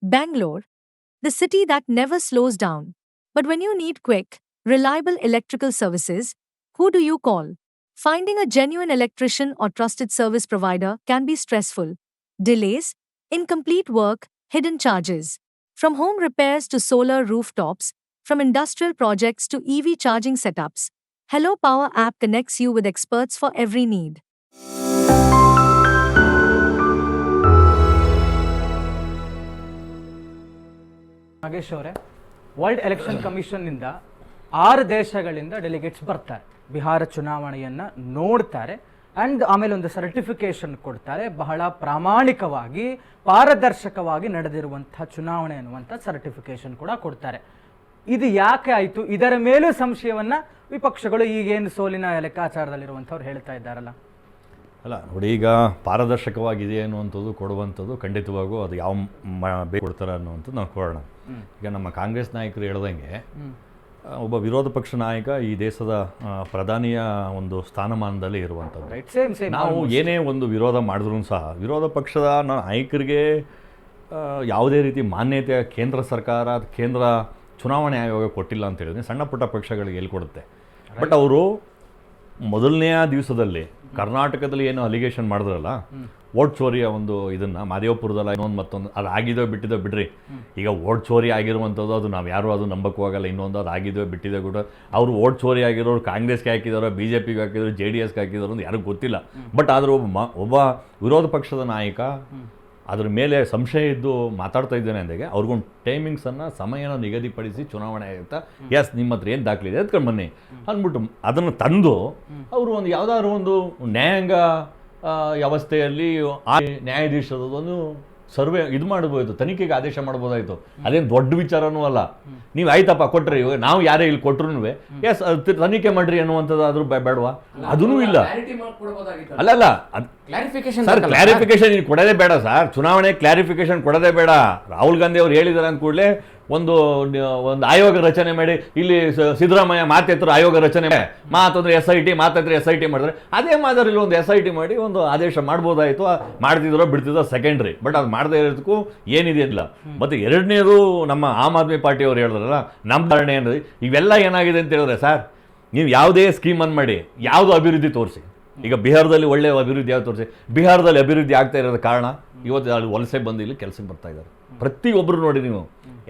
Bangalore, the city that never slows down. But when you need quick, reliable electrical services, who do you call? Finding a genuine electrician or trusted service provider can be stressful. Delays, incomplete work, hidden charges. From home repairs to solar rooftops, from industrial projects to EV charging setups, Hello Power app connects you with experts for every need. Nagesh ಅವರೇ, world election ಕಮಿಷನ್ನಿಂದ 6 ದೇಶಗಳಿಂದ delegates ಬರ್ತಾರೆ, ಬಿಹಾರ ಚುನಾವಣೆಯನ್ನು ನೋಡ್ತಾರೆ and ಆಮೇಲೆ ಒಂದು certification ಕೊಡ್ತಾರೆ. ಬಹಳ ಪ್ರಾಮಾಣಿಕವಾಗಿ ಪಾರದರ್ಶಕವಾಗಿ ನಡೆದಿರುವಂಥ ಚುನಾವಣೆ ಅನ್ನುವಂಥ ಸರ್ಟಿಫಿಕೇಶನ್ ಕೂಡ ಕೊಡ್ತಾರೆ. ಇದು ಯಾಕೆ ಆಯಿತು? ಇದರ ಮೇಲೂ ಸಂಶಯವನ್ನು ವಿಪಕ್ಷಗಳು ಈಗೇನು ಸೋಲಿನ ಲೆಕ್ಕಾಚಾರದಲ್ಲಿರುವಂಥವ್ರು ಹೇಳ್ತಾ ಇದ್ದಾರಲ್ಲ. ಅಲ್ಲ ನೋಡಿ, ಈಗ ಪಾರದರ್ಶಕವಾಗಿದೆ ಅನ್ನುವಂಥದ್ದು ಕೊಡುವಂಥದ್ದು ಖಂಡಿತವಾಗೂ ಅದು ಯಾವ ಬೇಕು ಕೊಡ್ತಾರೆ ಅನ್ನುವಂಥದ್ದು ನಾವು ಕೊಡೋಣ. ಈಗ ನಮ್ಮ ಕಾಂಗ್ರೆಸ್ ನಾಯಕರು ಹೇಳ್ದಂಗೆ ಒಬ್ಬ ವಿರೋಧ ಪಕ್ಷ ನಾಯಕ ಈ ದೇಶದ ಪ್ರಧಾನಿಯ ಒಂದು ಸ್ಥಾನಮಾನದಲ್ಲಿ ಇರುವಂಥದ್ದು. ನಾವು ಏನೇ ಒಂದು ವಿರೋಧ ಮಾಡಿದ್ರೂ ಸಹ ವಿರೋಧ ಪಕ್ಷದ ನಾಯಕರಿಗೆ ಯಾವುದೇ ರೀತಿ ಮಾನ್ಯತೆ ಕೇಂದ್ರ ಸರ್ಕಾರ, ಕೇಂದ್ರ ಚುನಾವಣೆ ಆಯೋಗ ಕೊಟ್ಟಿಲ್ಲ ಅಂತ ಹೇಳಿದ್ರೆ ಸಣ್ಣ ಪುಟ್ಟ ಪಕ್ಷಗಳಿಗೆ ಎಲ್ಲಿ ಕೊಡುತ್ತೆ. ಬಟ್ ಅವರು ಮೊದಲನೆಯ ದಿವಸದಲ್ಲಿ ಕರ್ನಾಟಕದಲ್ಲಿ ಏನು ಅಲಿಗೇಷನ್ ಮಾಡಿದ್ರಲ್ಲ, ವೋಟ್ ಚೋರಿಯ ಒಂದು ಇದನ್ನು ಮಾದೇವಪುರದಲ್ಲ ಇನ್ನೊಂದು ಮತ್ತೊಂದು ಅದು ಆಗಿದೋ ಬಿಟ್ಟಿದೋ ಬಿಡ್ರಿ. ಈಗ ವೋಟ್ ಚೋರಿ ಆಗಿರುವಂಥದ್ದು ಅದು ನಾವು ಯಾರು ಅದು ನಂಬಕ್ಕೂ ಆಗಲ್ಲ. ಇನ್ನೊಂದು ಅದು ಆಗಿದೋ ಬಿಟ್ಟಿದೆ ಕೂಡ ಅವರು ವೋಟ್ ಚೋರಿ ಆಗಿರೋರು ಕಾಂಗ್ರೆಸ್ಗೆ ಹಾಕಿದಾರೋ, BJPಗೆ ಹಾಕಿದ್ರು, JDSಗೆ ಹಾಕಿದಾರೋ ಅಂತ ಯಾರಿಗೂ ಗೊತ್ತಿಲ್ಲ. ಬಟ್ ಆದರೂ ಒಬ್ಬ ವಿರೋಧ ಪಕ್ಷದ ನಾಯಕ ಅದ್ರ ಮೇಲೆ ಸಂಶಯ ಇದ್ದು ಮಾತಾಡ್ತಾ ಇದ್ದೇನೆ ಅಂದಾಗೆ ಅವ್ರಿಗೊಂದು ಟೈಮಿಂಗ್ಸನ್ನು, ಸಮಯನ ನಿಗದಿಪಡಿಸಿ ಚುನಾವಣೆ ಆಯುಕ್ತ ನಿಮ್ಮ ಹತ್ರ ಏನು ದಾಖಲಿದೆ ಅದಕ್ಕೆ ಬನ್ನಿ ಅಂದ್ಬಿಟ್ಟು ಅದನ್ನು ತಂದು ಅವರು ಒಂದು ಯಾವುದಾದ್ರು ಒಂದು ನ್ಯಾಯಾಂಗ ವ್ಯವಸ್ಥೆಯಲ್ಲಿ ಆ ನ್ಯಾಯಾಧೀಶರದೊಂದು ಸರ್ವೆ ಇದು ಮಾಡ್ಬೋದು, ತನಿಖೆಗೆ ಆದೇಶ ಮಾಡ್ಬೋದಾಯಿತು. ಅದೇನು ದೊಡ್ಡ ವಿಚಾರನೂ ಅಲ್ಲ. ನೀವು ಆಯ್ತಪ್ಪ ಕೊಟ್ರಿ, ಇವಾಗ ನಾವು ಯಾರೇ ಇಲ್ಲಿ ಕೊಟ್ಟರು ಎಸ್ ತನಿಖೆ ಮಾಡ್ರಿ ಅನ್ನುವಂಥದ್ದು ಆದ್ರೂ ಬೇಡವಾ? ಅದೂ ಇಲ್ಲ. ಅಲ್ಲಲ್ಲ ಸರ್, ಕ್ಲಾರಿಫಿಕೇಶನ್ ಕೊಡೋದೇ ಬೇಡ ಸರ್. ಚುನಾವಣೆ ಕ್ಲಾರಿಫಿಕೇಶನ್ ಕೊಡೋದೇ ಬೇಡ. ರಾಹುಲ್ ಗಾಂಧಿ ಅವ್ರು ಹೇಳಿದಾರೆ ಅಂದ ಕೂಡಲೇ ಒಂದು ಆಯೋಗ ರಚನೆ ಮಾಡಿ, ಇಲ್ಲಿ ಸಿದ್ದರಾಮಯ್ಯ ಮಾತೆತ್ತರು ಆಯೋಗ ರಚನೆ ಮಾತಂದ್ರೆ SIT ಮಾತಾದ್ರೆ SIT ಮಾಡಿದ್ರೆ ಅದೇ ಮಾದರಿಲಿ ಒಂದು SIT ಮಾಡಿ ಒಂದು ಆದೇಶ ಮಾಡ್ಬೋದಾಯಿತು. ಮಾಡ್ತಿದ್ರೋ ಬಿಡ್ತಿದ್ರೋ ಸೆಕೆಂಡ್ರಿ. ಬಟ್ ಅದು ಮಾಡದೇ ಇರೋದಕ್ಕೂ ಏನಿದೆ ಇಲ್ಲ. ಮತ್ತು ಎರಡನೇದು ನಮ್ಮ ಆಮ್ ಆದ್ಮಿ ಪಾರ್ಟಿಯವರು ಹೇಳಿದ್ರಲ್ಲ, ನಮ್ಮ ಧಾರಣೆ ಏನಿದೆ ಇವೆಲ್ಲ ಏನಾಗಿದೆ ಅಂತ ಹೇಳಿದ್ರೆ ಸರ್, ನೀವು ಯಾವುದೇ ಸ್ಕೀಮನ್ನು ಮಾಡಿ ಯಾವುದು ಅಭಿವೃದ್ಧಿ ತೋರಿಸಿ. ಈಗ ಬಿಹಾರದಲ್ಲಿ ಒಳ್ಳೆಯ ಅಭಿವೃದ್ಧಿ ಯಾವ್ದು ತೋರಿಸಿ. ಬಿಹಾರದಲ್ಲಿ ಅಭಿವೃದ್ಧಿ ಆಗ್ತಾ ಇರೋದು ಕಾರಣ ಇವತ್ತು ಅಲ್ಲಿ ವಲಸೆ ಬಂದು ಇಲ್ಲಿ ಕೆಲಸಕ್ಕೆ ಬರ್ತಾ ಇದ್ದಾರೆ. ಪ್ರತಿಯೊಬ್ಬರು ನೋಡಿ, ನೀವು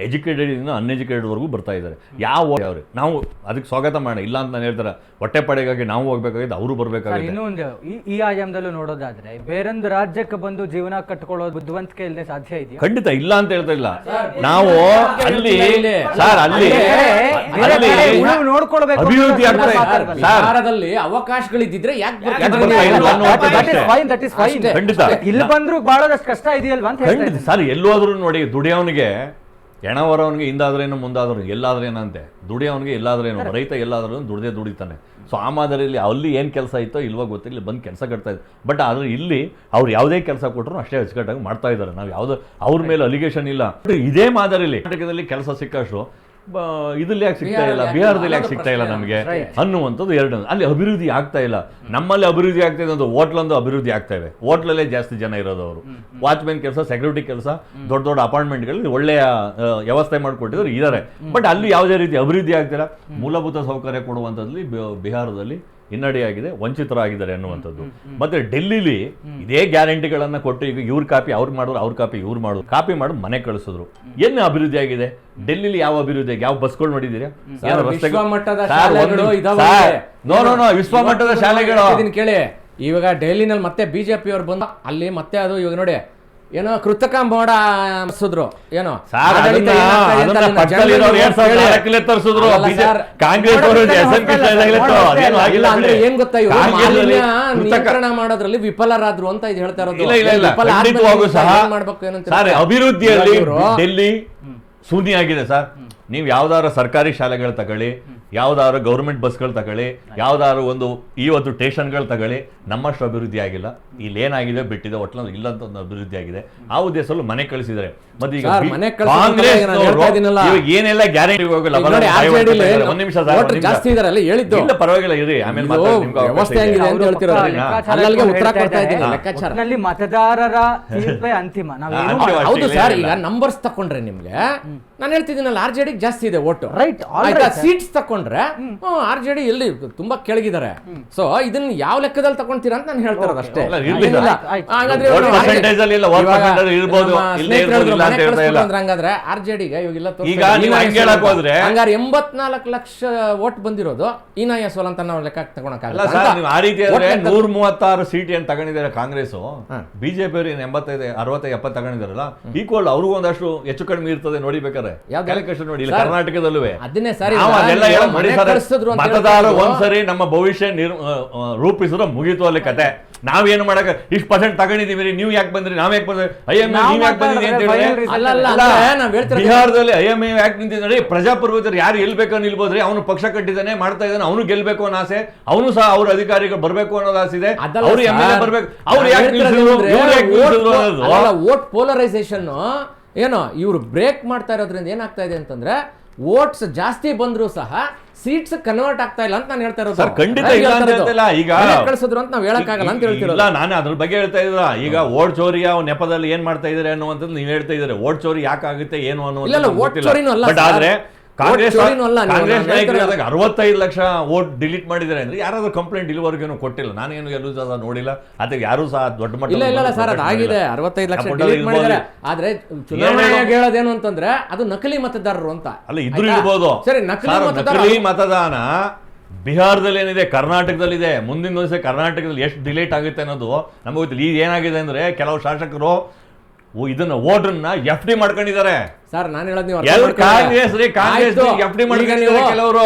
ಎಜುಕೇಟೆಡ್ ಇಂದ ಅನ್ಎಜುಕೇಟೆಡ್ವರೆಗೂ ಬರ್ತಾ ಇದ್ದಾರೆ. ಯಾವ್ರಿ ನಾವು ಅದಕ್ಕೆ ಸ್ವಾಗತ ಮಾಡೋಣ, ಇಲ್ಲ ಅಂತ ನಾನು ಹೇಳ್ತಾರೆ. ಹೊಟ್ಟೆಪಾಡಿಗಾಗಿ ನಾವು ಹೋಗ್ಬೇಕಾಗಿದೆ, ಅವರು ಬರಬೇಕಾಗಿದೆ. ಇನ್ನೊಂದು ಈ ಆಯಾಮದಲ್ಲೂ ನೋಡೋದಾದ್ರೆ ಬೇರೊಂದು ರಾಜ್ಯಕ್ಕೆ ಬಂದು ಜೀವನ ಕಟ್ಕೊಳ್ಳೋದು ಬುದ್ಧಿವಂತಿಕೆ ಇಲ್ಲದೆ ಸಾಧ್ಯ ಇದೆಯಾ? ಖಂಡಿತ ಇಲ್ಲ ಅಂತ ಹೇಳ್ತಾ ಇಲ್ಲ ನಾವು. ಅಲ್ಲಿ ಸರ್ ಅಲ್ಲಿ ನೋಡ್ಕೊಳ್ಬೇಕು, ಅಭಿವೃದ್ಧಿ ಭಾರತದಲ್ಲಿ ಅವಕಾಶಗಳಿದ್ದಿದ್ರೆ ಖಂಡಿತ ಇಲ್ಲಿ ಬಂದ್ರು ಬಹಳಷ್ಟು ಕಷ್ಟ ಇದೆಯಲ್ವಾ ಅಂತ ಖಂಡಿತ ಸರ್. ಎಲ್ಲೋದ್ರು ನೋಡಿ, ದುಡಿಯೋನಿಗೆ ಎಣವರವನಿಗೆ ಹಿಂದಾದ್ರೇನು ಮುಂದಾದ್ರೂ ಎಲ್ಲಾದ್ರೇನಂತೆ, ದುಡಿಯೋನಿಗೆ ಎಲ್ಲಾದ್ರೇನು, ರೈತ ಎಲ್ಲಾದ್ರೂ ದುಡಿತಾನೆ. ಸೊ ಆ ಮಾದರಿಯಲ್ಲಿ ಅಲ್ಲಿ ಏನು ಕೆಲಸ ಇತ್ತೋ ಇಲ್ವೋ ಗೊತ್ತಿಲ್ಲ, ಇಲ್ಲಿ ಬಂದು ಕೆಲಸ ಕಟ್ತಾ ಇದ್ದಾರೆ. ಬಟ್ ಆದರೆ ಇಲ್ಲಿ ಅವ್ರು ಯಾವುದೇ ಕೆಲಸ ಕೊಟ್ಟರು ಅಷ್ಟೇ ಅಚ್ಚುಕಟ್ಟಾಗಿ ಮಾಡ್ತಾ ಇದ್ದಾರೆ. ನಾವು ಯಾವುದೋ ಅವ್ರ ಮೇಲೆ ಅಲಿಗೇಷನ್ ಇಲ್ಲ. ಇದೇ ಮಾದರಿಯಲ್ಲಿ ಕರ್ನಾಟಕದಲ್ಲಿ ಕೆಲಸ ಸಿಕ್ಕಷ್ಟು ಇದ್ರಲ್ಲಿ ಯಾಕೆ ಸಿಗ್ತಾ ಇಲ್ಲ, ಬಿಹಾರದಲ್ಲಿ ಯಾಕೆ ಸಿಗ್ತಾ ಇಲ್ಲ ನಮಗೆ ಅನ್ನುವಂಥದ್ದು ಎರಡು. ಅಲ್ಲಿ ಅಭಿವೃದ್ಧಿ ಆಗ್ತಾ ಇಲ್ಲ. ನಮ್ಮಲ್ಲಿ ಅಭಿವೃದ್ಧಿ ಆಗ್ತಾ ಇದೆ, ಒಂದು ಹೋಟ್ಲೊಂದು ಅಭಿವೃದ್ಧಿ ಆಗ್ತಾ ಇವೆ. ಹೋಟ್ಲಲ್ಲೇ ಜಾಸ್ತಿ ಜನ ಇರೋದು. ಅವರು ವಾಚ್ಮೆನ್ ಕೆಲಸ, ಸೆಕ್ಯೂರಿಟಿ ಕೆಲಸ, ದೊಡ್ಡ ದೊಡ್ಡ ಅಪಾರ್ಟ್ಮೆಂಟ್ಗಳಲ್ಲಿ ಒಳ್ಳೆಯ ವ್ಯವಸ್ಥೆ ಮಾಡಿಕೊಟ್ಟಿದ್ರು ಇದ್ದಾರೆ. ಬಟ್ ಅಲ್ಲಿ ಯಾವುದೇ ರೀತಿ ಅಭಿವೃದ್ಧಿ ಆಗ್ತಿಲ್ಲ. ಮೂಲಭೂತ ಸೌಕರ್ಯ ಕೊಡುವಂಥದ್ದಲ್ಲಿ ಬಿಹಾರದಲ್ಲಿ ಹಿನ್ನಡೆಯಾಗಿದೆ, ವಂಚಿತರಾಗಿದ್ದಾರೆ ಅನ್ನುವಂಥದ್ದು. ಮತ್ತೆ ಡೆಲ್ಲಿಲಿ ಇದೇ ಗ್ಯಾರಂಟಿಗಳನ್ನ ಕೊಟ್ಟು ಈಗ ಇವ್ರ ಕಾಪಿ ಅವ್ರು ಮಾಡೋರು, ಅವ್ರ ಕಾಪಿ ಇವ್ರು ಮಾಡೋದು, ಕಾಪಿ ಮಾಡಿ ಮನೆ ಕಳಿಸಿದ್ರು. ಏನು ಅಭಿವೃದ್ಧಿ ಆಗಿದೆ ಡೆಲ್ಲಿಲಿ? ಯಾವ ಅಭಿವೃದ್ಧಿ? ಯಾವ ಬಸ್ಗಳು ನೋಡಿದ್ದೀರಾ? ವಿಶ್ವ ಮಟ್ಟದ ಶಾಲೆಗಳು ಕೇಳಿ. ಇವಾಗ ಡೆಲ್ಲಿನಲ್ಲಿ ಮತ್ತೆ BJP ಅವ್ರು ಬಂದು ಅಲ್ಲಿ ಮತ್ತೆ ಅದು ಇವಾಗ ನೋಡಿ ಏನೋ ಕೃತಕ ಮೋಡ ಅನ್ಸಿದ್ರು, ಏನೋ ಅಂದ್ರೆ ಏನ್ ಗೊತ್ತಾ, ನಿಯಂತ್ರಣ ಮಾಡೋದ್ರಲ್ಲಿ ವಿಫಲರಾದ್ರು ಅಂತ ಇದು ಹೇಳ್ತಾ ಇರೋದು. ಮಾಡ್ಬೇಕು ಏನಂತ ಅಭಿವೃದ್ಧಿಯಲ್ಲಿ ಡೆಲ್ಲಿ ಶೂನ್ಯ ಆಗಿದೆ ಸರ್. ನೀವು ಯಾವ್ದಾದ್ರು ಸರ್ಕಾರಿ ಶಾಲೆಗಳು ತಗೊಳ್ಳಿ, ಯಾವ್ದಾದ್ರು ಗೌರ್ಮೆಂಟ್ ಬಸ್ಗಳು ತಗೊಳ್ಳಿ, ಯಾವ್ದಾದ್ರು ಒಂದು ಇವತ್ತು ಸ್ಟೇಷನ್ಗಳು ತಗೊಳ್ಳಿ, ನಮ್ಮಷ್ಟು ಅಭಿವೃದ್ಧಿ ಆಗಿಲ್ಲ. ಇಲ್ಲಿ ಏನಾಗಿದೆ ಬಿಟ್ಟಿದೆ ಒಟ್ನಲ್ಲಿ ಇಲ್ಲಂತ ಒಂದು ಅಭಿವೃದ್ಧಿ ಆಗಿದೆ. ಆ ಉದ್ದೇಶದಲ್ಲಿ ಮನೆ ಕಳಿಸಿದ್ದಾರೆ. ಮತ್ತೆ ಈಗ ಕಾಂಗ್ರೆಸ್ ಏನೆಲ್ಲ ಗ್ಯಾರಂಟಿ ಹೋಗಲ್ಲ. ಒಂದ್ ನಿಮಿಷ ಜಾಸ್ತಿ ಇದಾರಲ್ಲ ಹೇಳಿದ್ದು ಇಲ್ಲ ಪರವಾಗಿಲ್ಲ ಇರಿ, ಆಮೇಲೆ ಒಟ್ಟಿನಲ್ಲಿ ಮತದಾರರ ತೀರ್ಪೇ ಅಂತಿಮ. ಹೌದು ಸರ್, ಈಗ ನಂಬರ್ಸ್ ತಕೊಂಡ್ರೆ ನಿಮ್ಗೆ ನಾನು ಹೇಳ್ತಿದ್ದೀನಲ್ಲ RJD ಜಾಸ್ತಿ ಇದೆ ಓಟು, ರೈಟ್. ಸೀಟ್ಸ್ ತಕೊಂಡ್ರೆ RJD ಎಲ್ಲಿ ತುಂಬಾ ಕೆಳಗಿದ್ದಾರೆ. ಸೊ ಇದನ್ನ ಯಾವ ಲೆಕ್ಕದಲ್ಲಿ ತಕೊಂತೀರಾ ಅಂತ ನಾನು ಹೇಳ್ತಿರೋದು ಅಷ್ಟೇ. ಹಂಗಾದ್ರೆ RJDಗೆ ಹಂಗಾರೆ 84 ಲಕ್ಷ ಓಟ್ ಬಂದಿರೋದು ಇನಾಯ ಸೋಲ್ ಅಂತ ನಾವು ಲೆಕ್ಕ ತಗೊಳಕ್ಕಾಗಲ್ಲ. 136 ಸೀಟ್ ಏನ್ ತಗೊಂಡಿದ್ದಾರೆ ಕಾಂಗ್ರೆಸ್, ಬಿಜೆಪಿ ಅವರು 85 60 70 ತಗೊಂಡಿದಾರಲ್ಲ, ಈಕ್ವಲ್ ಅವ್ರಿಗೂ ಒಂದಷ್ಟು ಹೆಚ್ಚು ಕಡಿಮೆ ಇರ್ತದೆ ನೋಡಿಬೇಕಾದ್ರೆ ನೋಡಿ. ಕರ್ನಾಟಕದಲ್ಲೂ ಅದನ್ನೇ ಸರಿ ಮತದಾರ ಒಂದ್ಸರಿ ನಮ್ಮ ಭವಿಷ್ಯ ರೂಪಿಸಿದ್ರೆ ಮುಗೀತು ಅಲ್ಲಿ ಕತೆ. ನಾವೇನು ಮಾಡಕ ಇಷ್ಟು % ತಗೊಂಡಿದೀವಿ, ನೀವು ಯಾಕೆ ಬಂದ್ರಿ, ನಾವ್ ಯಾಕೆ ಬಂದ್ರಿ, IMA ನೀವ್ ಯಾಕೆ ಬಂದಿರಿ ಅಂತ ಹೇಳಿದ್ರೆ ಬಿಹಾರದಲ್ಲಿ IMA ಯಾಕೆ ನಿಂತಿದ್ದಾರೆ? ಪ್ರಜಾಪ್ರಭುತ್ವ ಯಾರು ಎಲ್ಲಿ ಬೇಕೋ ನಿಲ್ಬೋದ್ರಿ, ಅವನು ಪಕ್ಷ ಕಟ್ಟಿದ್ದಾನೆ ಮಾಡ್ತಾ ಇದ್ದಾನೆ, ಅವನು ಗೆಲ್ಬೇಕು ಅನ್ನೋ ಆಸೆ, ಅವನು ಸಹ ಅವ್ರ ಅಧಿಕಾರಿಗಳು ಬರ್ಬೇಕು ಅನ್ನೋದು ಆಸೆ ಇದೆ, ಅವ್ರು MLA ಬರ್ಬೇಕು, ಅವ್ರು ಯಾಕೆ ವೋಟ್ ಪೋಲರೈಸೇಷನ್ ಏನೋ ಇವ್ರು ಬ್ರೇಕ್ ಮಾಡ್ತಾ ಇರೋದ್ರಿಂದ ಏನಾಗ್ತಾ ಇದೆ ಅಂತಂದ್ರೆ ವೋಟ್ಸ್ ಜಾಸ್ತಿ ಬಂದ್ರು ಸಹ ಸೀಟ್ಸ್ ಕನ್ವರ್ಟ್ ಆಗ್ತಾ ಇಲ್ಲ ಅಂತ ನಾನು ಹೇಳ್ತಾ ಇರೋದು. ಸರ್ ಖಂಡಿತ ಇಲ್ಲ ಅಂತ ಹೇಳ್ತಿಲ್ಲ. ಈಗ ಕಳಿಸಿದ್ರು ಅಂತ ನಾವು ಹೇಳಕ್ಕಾಗಲ್ಲ ಅಂತ ಹೇಳ್ತಿರೋದು. ಇಲ್ಲ, ನಾನು ಅದ್ರ ಬಗ್ಗೆ ಹೇಳ್ತಾ ಇದ್ರ. ಈಗ ಓಟ್ ಚೋರಿಯ ನೆಪದಲ್ಲಿ ಏನ್ ಮಾಡ್ತಾ ಇದಾರೆ ಅನ್ನುವಂಥದ್ದು ನೀವು ಹೇಳ್ತಾ ಇದಾರೆ. ಓಟ್ ಚೋರಿ ಯಾಕಾಗುತ್ತೆ ಏನು ಅನ್ನುವಂಥದ್ದು. ಆದ್ರೆ ಕಾಂಗ್ರೆಸ್ ನಾಯಕರು 65 ಲಕ್ಷ ವೋಟ್ ಡಿಲೀಟ್ ಮಾಡಿದ್ದಾರೆ ಅಂದ್ರೆ ಯಾರಾದ್ರೂ ಕಂಪ್ಲೇಂಟ್ ಇಲ್ಲಿವರೆಗೂ ಕೊಟ್ಟಿಲ್ಲ. ನಾನೇನು ಎಲ್ಲೂ ಸಹ ನೋಡಿಲ್ಲ. ಅದಕ್ಕೆ ಯಾರು ಸಹ ದೊಡ್ಡ ಮಟ್ಟ ಇಲ್ಲ ಸರ್, ಅದಾಗಿದೆ 65 ಲಕ್ಷ ಡಿಲೀಟ್ ಮಾಡಿದ್ದಾರೆ. ಆದ್ರೆ ಚುನಾವಣೆ ಹೇಳೋದೇನು ಅಂತಂದ್ರೆ ಅದು ನಕಲಿ ಮತದಾರರು ಅಂತ. ಅಲ್ಲ, ಇದ್ರೂ ಇರ್ಬೋದು. ಸರಿ, ನಕಲಿ ಮತದಾನ ಬಿಹಾರದಲ್ಲಿ ಏನಿದೆ, ಕರ್ನಾಟಕದಲ್ಲಿದೆ. ಮುಂದಿನ ದಿವಸ ಕರ್ನಾಟಕದಲ್ಲಿ ಎಷ್ಟು ಡಿಲೀಟ್ ಆಗುತ್ತೆ ಅನ್ನೋದು ನಮಗೆ ಗೊತ್ತಿಲ್ಲ. ಈಗ ಏನಾಗಿದೆ ಅಂದ್ರೆ ಕೆಲವು ಶಾಸಕರು ಇದನ್ನ ವೋಟನ್ನ FD ಮಾಡ್ಕೊಂಡಿದ್ದಾರೆ ಸರ್. ನಾನು ಹೇಳೋದು ಕಾಂಗ್ರೆಸ್ FD ಮಾಡ್ಕೊಂಡಿದ್ದಾರೆ ಕೆಲವರು.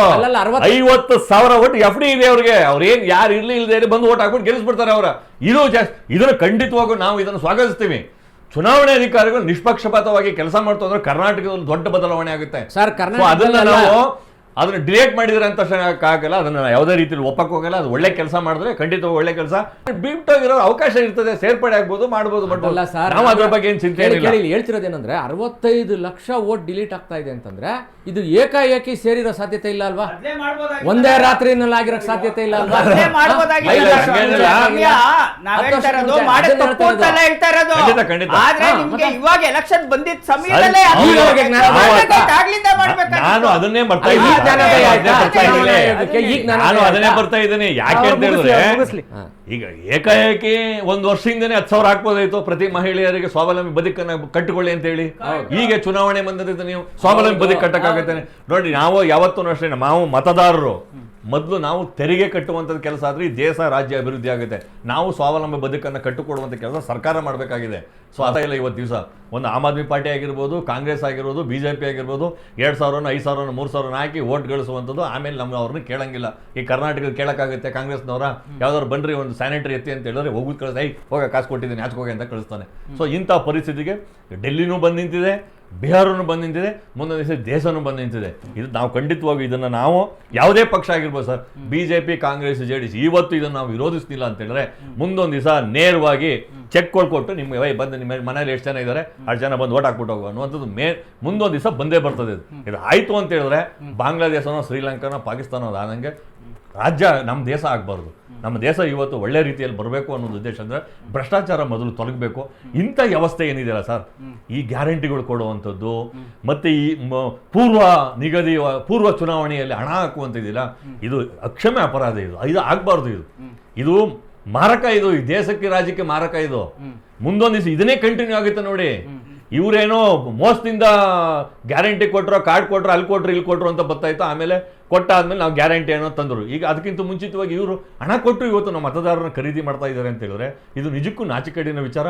50,000 ವೋಟ್ FD ಇದೆ ಅವ್ರಿಗೆ. ಅವ್ರು ಏನ್ ಯಾರು ಇಲ್ಲದೆ ಬಂದು ವೋಟ್ ಹಾಕ್ಬಿಟ್ಟು ಗೆಲ್ಲಿಸ್ಬಿಡ್ತಾರೆ ಅವ್ರ. ಇದು ಜಾಸ್ತಿ. ಇದನ್ನು ಖಂಡಿತವಾಗೂ ನಾವು ಇದನ್ನು ಸ್ವಾಗತಿಸ್ತೀವಿ. ಚುನಾವಣೆ ಅಧಿಕಾರಿಗಳು ನಿಷ್ಪಕ್ಷಪಾತವಾಗಿ ಕೆಲಸ ಮಾಡ್ತಾ ಅಂದ್ರೆ ಕರ್ನಾಟಕದಲ್ಲಿ ದೊಡ್ಡ ಬದಲಾವಣೆ ಆಗುತ್ತೆ ಸರ್. ಅದನ್ನ ನಾವು ಅದನ್ನ ಡಿಲೇಟ್ ಮಾಡಿದ್ರೆ ಅಂತ ಆಗಲ್ಲ, ಅದನ್ನ ಯಾವುದೇ ರೀತಿಯಲ್ಲಿ ಒಪ್ಪಕ್ಕೆ ಹೋಗಲ್ಲ. ಅದು ಒಳ್ಳೆ ಕೆಲಸ ಮಾಡಿದ್ರೆ ಖಂಡಿತವಾಗಿ ಒಳ್ಳೆ ಕೆಲಸ. ಬಿಟ್ಟೋಗಿರೋ ಅವಕಾಶ ಇರ್ತದೆ, ಸೇರ್ಪಡೆ ಆಗ್ಬೋದು, ಮಾಡ್ಬೋದು. ನಾವು ಅದ್ರ ಬಗ್ಗೆ ಏನು ಚಿಂತೆ ಇಲ್ಲ. ಹೇಳ್ತಿರೋದೇನಂದ್ರೆ 65 ಲಕ್ಷ ವೋಟ್ ಡಿಲೀಟ್ ಆಗ್ತಾ ಇದೆ ಅಂತಂದ್ರೆ ಇದು ಏಕಾಏಕಿ ಸೇರಿರೋ ಸಾಧ್ಯತೆ ಇಲ್ಲ ಅಲ್ವಾ? ಒಂದೇ ರಾತ್ರಿನಲ್ಲಿ ಆಗಿರೋ ಸಾಧ್ಯತೆ ಇಲ್ಲ ಅಲ್ವಾ? ನಾನು ಅದನ್ನೇ ಬರ್ತಾ ಇದ್ದೀನಿ. ಯಾಕೆ ಅಂತ ಹೇಳಿದ್ರೆ ಈಗ ಏಕಾಏಕಿ ಒಂದು ವರ್ಷದಿಂದನೇ 10,000 ಹಾಕ್ಬೋದಾಯ್ತು ಪ್ರತಿ ಮಹಿಳೆಯರಿಗೆ ಸ್ವಾವಲಂಬಿ ಬದುಕನ್ನ ಕಟ್ಟಿಕೊಳ್ಳಿ ಅಂತ ಹೇಳಿ. ಈಗ ಚುನಾವಣೆ ಬಂದಿರುತ್ತೆ, ನೀವು ಸ್ವಾವಲಂಬಿ ಬದುಕು ಕಟ್ಟಕ್ಕಾಗತ್ತೆ ನೋಡಿ. ನಾವು ಯಾವತ್ತೂ ಅಷ್ಟೇ, ನಾವು ಮತದಾರರು ಮೊದಲು ನಾವು ತೆರಿಗೆ ಕಟ್ಟುವಂಥದ್ದು ಕೆಲಸ ಆದರೆ ಈ ದೇಶ ರಾಜ್ಯ ಅಭಿವೃದ್ಧಿ ಆಗುತ್ತೆ. ನಾವು ಸ್ವಾವಲಂಬಿ ಬದುಕನ್ನು ಕಟ್ಟಿಕೊಡುವಂಥ ಕೆಲಸ ಸರ್ಕಾರ ಮಾಡಬೇಕಾಗಿದೆ. ಸೊ ಅದ ಇಲ್ಲ ಇವತ್ತು ದಿವಸ ಒಂದು ಆಮ್ ಆದ್ಮಿ ಪಾರ್ಟಿ ಆಗಿರ್ಬೋದು, ಕಾಂಗ್ರೆಸ್ ಆಗಿರ್ಬೋದು, BJP ಆಗಿರ್ಬೋದು 2,000 5,000 3,000 ಹಾಕಿ ವೋಟ್ ಗಳಿಸುವಂಥದ್ದು. ಆಮೇಲೆ ನಮ್ಮ ಅವ್ರನ್ನ ಕೇಳಂಗಿಲ್ಲ. ಈ ಕರ್ನಾಟಕದ ಕೇಳಕ್ಕಾಗುತ್ತೆ ಕಾಂಗ್ರೆಸ್ನವರ? ಯಾವ್ದಾದ್ರು ಬನ್ರಿ ಒಂದು ಸ್ಯಾನಿಟರಿ ಎತ್ತಿ ಅಂತ ಹೇಳಿದ್ರೆ ಹೋಗಿ ಕಳಿಸ್, ಹೋಗ ಕಾಸು ಕೊಟ್ಟಿದ್ದೀನಿ ಆಚೆಗೆ ಹೋಗಿ ಅಂತ ಕಳಿಸ್ತಾನೆ. ಸೊ ಇಂಥ ಪರಿಸ್ಥಿತಿಗೆ ಡೆಲ್ಲಿನೂ ಬಂದು ನಿಂತಿದೆ, ಬಿಹಾರನು ಬಂದು ನಿಂತಿದೆ, ಮುಂದೊಂದು ದಿವಸ ದೇಶನೂ ಬಂದು ನಿಂತಿದೆ. ಇದು ನಾವು ಖಂಡಿತವಾಗಿ ಇದನ್ನು ನಾವು ಯಾವುದೇ ಪಕ್ಷ ಆಗಿರ್ಬೋದು ಸರ್, BJP ಕಾಂಗ್ರೆಸ್ JDS ಇವತ್ತು ಇದನ್ನು ನಾವು ವಿರೋಧಿಸ್ತಿಲ್ಲ ಅಂತ ಹೇಳಿದ್ರೆ ಮುಂದೊಂದು ದಿವಸ ನೇರವಾಗಿ ಚೆಕ್ ಕೊಟ್ಟು ನಿಮ್ಗೆ ಬಂದು ನಿಮ್ಮ ಮನೇಲಿ ಎಷ್ಟು ಜನ ಇದ್ದಾರೆ ಅಷ್ಟು ಜನ ಬಂದು ಓಟ್ ಹಾಕ್ಬಿಟ್ಟು ಹೋಗುವ ಅನ್ನುವಂಥದ್ದು ಮುಂದೊಂದು ದಿವಸ ಬಂದೇ ಬರ್ತದೆ. ಇದು ಆಯಿತು ಅಂತ ಹೇಳಿದ್ರೆ ಬಾಂಗ್ಲಾದೇಶನೋ ಶ್ರೀಲಂಕಾನೋ ಪಾಕಿಸ್ತಾನೋ ಆದಂಗೆ ರಾಜ್ಯ ನಮ್ಮ ದೇಶ ಆಗಬಾರ್ದು. ನಮ್ಮ ದೇಶ ಇವತ್ತು ಒಳ್ಳೆ ರೀತಿಯಲ್ಲಿ ಬರಬೇಕು ಅನ್ನೋದು ಉದ್ದೇಶ ಅಂದರೆ ಭ್ರಷ್ಟಾಚಾರ ಮೊದಲು ತೊಲಗಬೇಕು. ಇಂಥ ವ್ಯವಸ್ಥೆ ಏನಿದೆಯಲ್ಲ ಸರ್, ಈ ಗ್ಯಾರಂಟಿಗಳು ಕೊಡುವಂಥದ್ದು ಮತ್ತು ಈ ಪೂರ್ವ ಚುನಾವಣೆಯಲ್ಲಿ ಹಣ ಹಾಕುವಂಥದ್ದಿಲ್ಲ, ಇದು ಅಕ್ಷಮ್ಯ ಅಪರಾಧ. ಇದು ಆಗಬಾರ್ದು. ಇದು ಮಾರಕ. ಇದು ಈ ದೇಶಕ್ಕೆ ರಾಜ್ಯಕ್ಕೆ ಮಾರಕ. ಇದು ಮುಂದೊಂದು ದಿವಸ ಇದನ್ನೇ ಕಂಟಿನ್ಯೂ ಆಗುತ್ತೆ ನೋಡಿ. ಇವರೇನೋ ಮೋಸದಿಂದ ಗ್ಯಾರಂಟಿ ಕೊಟ್ಟರು, ಕಾರ್ಡ್ ಕೊಟ್ಟರು, ಅಲ್ಲಿ ಕೊಟ್ಟರು, ಇಲ್ಲಿ ಕೊಟ್ಟರು ಅಂತ ಬರ್ತಾಯಿತ್ತು. ಆಮೇಲೆ ಕೊಟ್ಟಾದ್ಮೇಲೆ ನಾವು ಗ್ಯಾರಂಟಿ ಏನೋ ತಂದರು. ಈಗ ಅದಕ್ಕಿಂತ ಮುಂಚಿತವಾಗಿ ಇವರು ಹಣ ಕೊಟ್ಟು ಇವತ್ತು ನಮ್ಮ ಮತದಾರರನ್ನ ಖರೀದಿ ಮಾಡ್ತಾ ಇದ್ದಾರೆ ಅಂತ ಹೇಳಿದ್ರೆ ಇದು ನಿಜಕ್ಕೂ ನಾಚಿಕೆಗೇಡಿನ ವಿಚಾರ.